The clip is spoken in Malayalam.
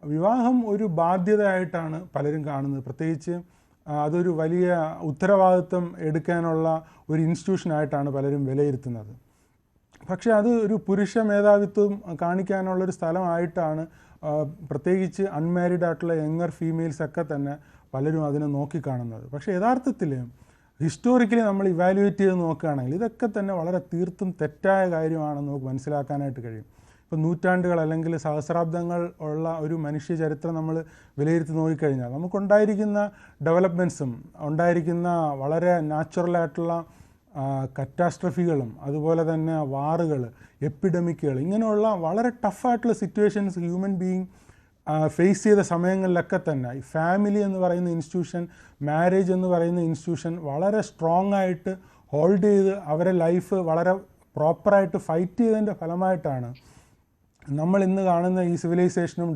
വിവാഹം ഒരു ബാധ്യതയായിട്ടാണ് പലരും കാണുന്നത്. പ്രത്യേകിച്ച് അതൊരു വലിയ ഉത്തരവാദിത്വം എടുക്കാനുള്ള ഒരു ഇൻസ്റ്റിറ്റ്യൂഷനായിട്ടാണ് പലരും വിലയിരുത്തുന്നത്. പക്ഷേ അത് ഒരു പുരുഷ മേധാവിത്വം കാണിക്കാനുള്ളൊരു സ്ഥലമായിട്ടാണ് പ്രത്യേകിച്ച് അൺമാരീഡ് ആയിട്ടുള്ള യങ്ങർ ഫീമെയിൽസൊക്കെ തന്നെ പലരും അതിനെ നോക്കിക്കാണുന്നത്. പക്ഷേ യഥാർത്ഥത്തിൽ ഹിസ്റ്റോറിക്കലി നമ്മൾ ഇവാലുവേറ്റ് ചെയ്ത് നോക്കുകയാണെങ്കിൽ ഇതൊക്കെ തന്നെ വളരെ തീർത്തും തെറ്റായ കാര്യമാണെന്ന് നമുക്ക് മനസ്സിലാക്കാനായിട്ട് കഴിയും. ഇപ്പോൾ നൂറ്റാണ്ടുകൾ അല്ലെങ്കിൽ സഹസ്രാബ്ദങ്ങൾ ഉള്ള ഒരു മനുഷ്യ ചരിത്രം നമ്മൾ വിലയിരുത്തി നോക്കിക്കഴിഞ്ഞാൽ നമുക്കുണ്ടായിരിക്കുന്ന ഡെവലപ്മെൻറ്റ്സും ഉണ്ടായിരിക്കുന്ന വളരെ നാച്ചുറലായിട്ടുള്ള കറ്റാസ്ട്രഫികളും അതുപോലെ തന്നെ വാറുകൾ, എപ്പിഡമിക്കുകൾ, ഇങ്ങനെയുള്ള വളരെ ടഫായിട്ടുള്ള സിറ്റുവേഷൻസ് ഹ്യൂമൻ ബീയിങ് ഫേസ് ചെയ്ത സമയങ്ങളിലൊക്കെ തന്നെ ഈ ഫാമിലി എന്ന് പറയുന്ന ഇൻസ്റ്റിറ്റ്യൂഷൻ, മാരേജ് എന്ന് പറയുന്ന ഇൻസ്റ്റിറ്റ്യൂഷൻ വളരെ സ്ട്രോങ് ആയിട്ട് ഹോൾഡ് ചെയ്ത് അവരെ ലൈഫ് വളരെ പ്രോപ്പറായിട്ട് ഫൈറ്റ് ചെയ്തതിൻ്റെ ഫലമായിട്ടാണ് നമ്മൾ ഇന്ന് കാണുന്ന ഈ സിവിലൈസേഷനും